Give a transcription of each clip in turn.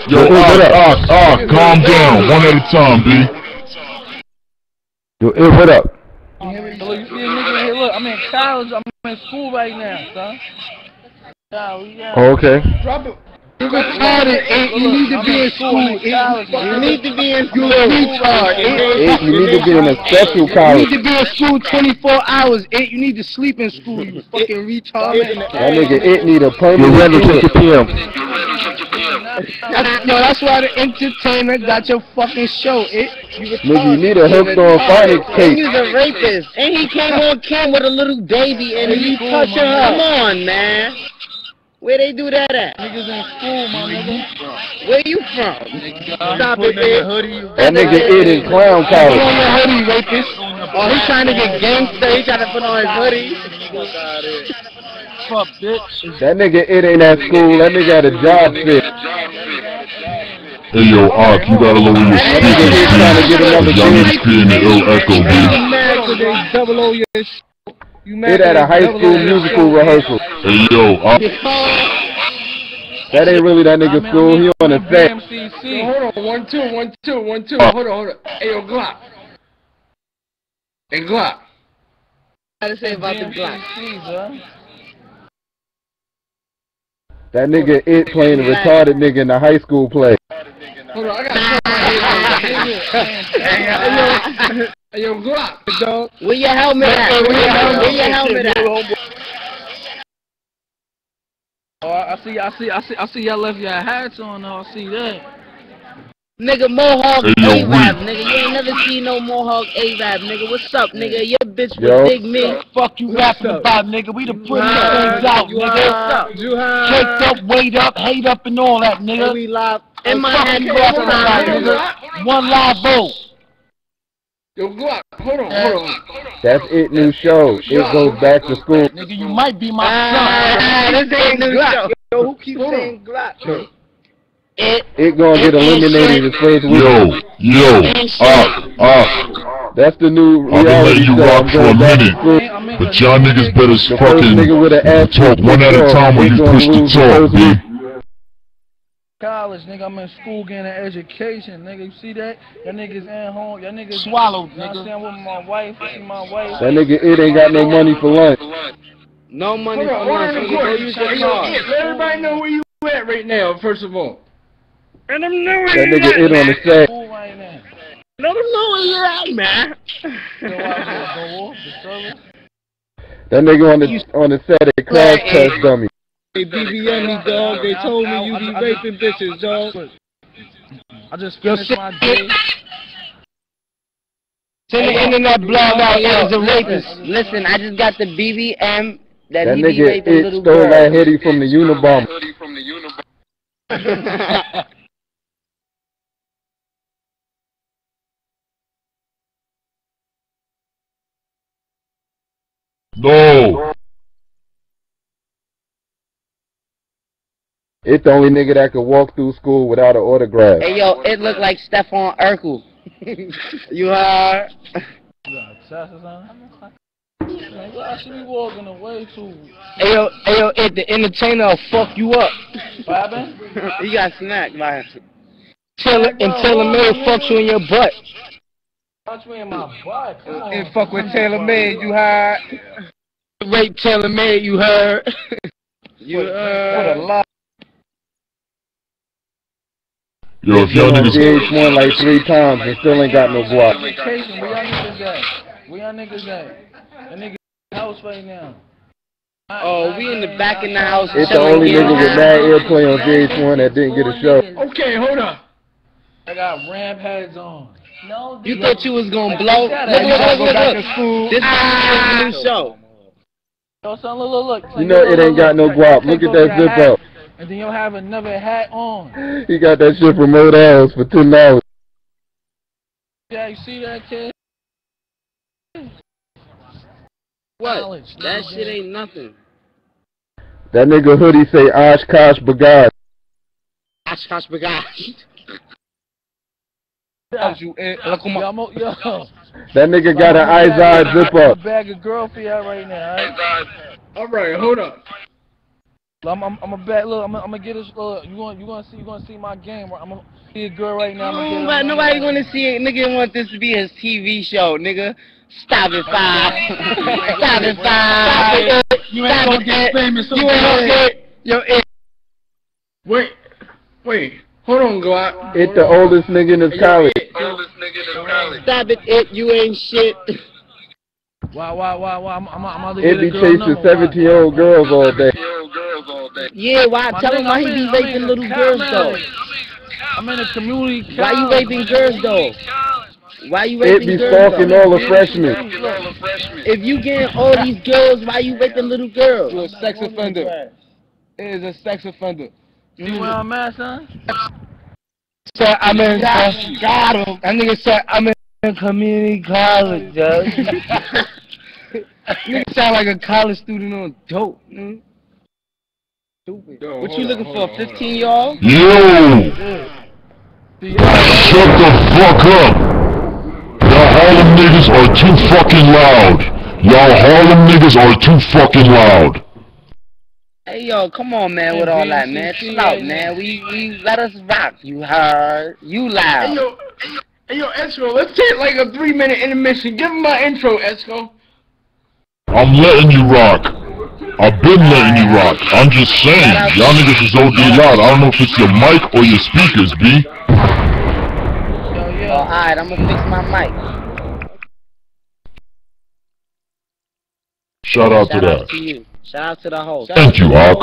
Yo, calm down. One at a time, B. Yo, what up? Look, you see a nigga here, look, I'm in college, I'm in school right now, son. Oh, okay. Drop it. You're retarded, and you need to be in school. You need to be in school. You're retarded. You need to be in a special college. You need to be in school 24 hours. You need to sleep in school, you fucking retard. That nigga, need a permanent PM. Yo, that's why the entertainer got your fucking show. Nigga, you need a hooked on phonics tape. He's a rapist. And he came on cam with a little baby and he touching her. Come on, man. Where they do that at? Niggas in school, my nigga. Where you from? Stop it, man. That nigga in clown college. Put on the hoodie, rapist. Oh, he trying to get gangster. He trying to put on his hoodie. Fuck, bitch. That nigga ain't at school. That nigga had a job fit. Hey yo, Ock, you gotta lower your speakers, B. Y'all niggas creating an ill echo, B. It at a high school musical rehearsal. Hey yo, Ock. That ain't really that nigga school. He on the set. Hold on, 1 2 1 2 1 2. Hold on. Hey yo, Glock. Hey Glock. What to say about the Glock? That nigga playing a retarded nigga in the high school play. Hold on, I got Hey yo, Glock, dog. Where your helmet at? Where your helmet at? Oh, I see y'all left your hats on though, I see that. Nigga, Mohawk Hey, yo, A-Rap, nigga. You ain't never seen no Mohawk A-Rap, nigga. What's up, nigga? Your bitch would dig me. Fuck you rapping about, nigga. We the prettiest things out, nigga. Caked up, weight up, hate up, and all that, nigga. We live. In my hand, nigga. One live vote. Yo, Glock, hold on. That's it, new show. It goes back to school. Nigga, you might be my son. This ain't new Glock. Yo, who keeps saying Glock? It gonna get eliminated this first week. Yo, Ock. That's the new I've been letting reality you show. rock I'm for a going back to minute, school. but y'all niggas better fucking talk one at a time when you push the talk, B. College, nigga, I'm in school getting an education, nigga. You see that? Y'all niggas in home, y'all niggas swallowed, nigga. I'm staying with my wife, see my wife. That nigga ain't got no money for lunch. No money for Hold lunch. on, let everybody know where you at right now, first of all. And I'm knowing That nigga on the set. Right now. Let them know where you're at, man. That nigga on the set at Crash Test Dummy. They BBM me, dog. They told me you be raping bitches, dog. I just finished my day. Send the internet blog out as a rapist. Listen, I just got the BBM that he be nigga raping little stole girls. that hoodie from the Unabomber. No. It's the only nigga that could walk through school without an autograph. Hey yo, it look like Stephon Urkel. You heard? You got access or something? I should be walking away too. Hey yo, the entertainer will fuck you up. What happened? You got snacked, man. Taylor Made fucks you in your butt. Touch me in my butt. Come on. And fuck with Taylor Made, you heard? Rape Taylor Made, you heard? You heard? What a lie. Yo, if y'all niggas Vh1 like 3 times and still ain't got no guap. Where y'all niggas at? That nigga house right now. Oh, we in the back in the house. It's the only nigga with mad airplay on Vh1 that didn't get a show. Okay, hold up. I got ramp heads on. No, you thought you was gonna blow? Look. This is a new show. Yo, son, look. You know it ain't got no guap. Look at that zip up. And then you'll have another hat on. He got that shit from Old House for $10. Yeah, you see that, kid? What? That shit ain't nothing. That nigga hoodie say Oshkosh Bagad. Oshkosh Bagad. Yo. That nigga got an Izod zip up. Bag of girl for y'all right now, alright? Alright, hold up. I'm a bet. Look, I'm gonna get this. Look, you gonna see my game. I'm gonna see a girl right now. But nobody gonna see it. Nigga want this to be his TV show, nigga. Stop it, Five. Stop it, Five. You ain't gonna get famous. You ain't gonna get yo. Wait. Hold on, Glock. It the oldest nigga in his college. Stop it, you ain't shit. Why? I'm It be chasing 17-year-old girls all day. Yeah, why? Tell him why he be raping little girls though. I'm in a community. Why you raping girls though? Why you It raping be girls stalking though? all the freshmen. If you getting all these girls, why you raping little girls? You're a sex offender. It is a sex offender. See where I'm at, son? Said I'm in. Got him. That nigga said I'm in community college, yo. Nigga sound like a college student on dope, man. Stupid. Yo, What you looking for, 15-year-old? Yo! Shut the fuck up! Y'all Harlem niggas are too fucking loud. Y'all Harlem niggas are too fucking loud. Hey yo, come on man with all that man. Chill out man. We let us rock. You heard? You loud. Hey yo, Esco, let's take like a 3-minute intermission. Give him my intro, Esco. I'm letting you rock. I've been letting you rock. I'm just saying, y'all niggas is OD loud. I don't know if it's your mic or your speakers, B. Oh, alright, I'm gonna fix my mic. Shout out to Shout that. out to you. Shout out to the host. Thank you, Ock.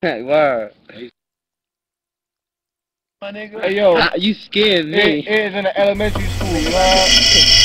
Word. My nigga. Hey yo, You scared me. it is in the elementary school, you know?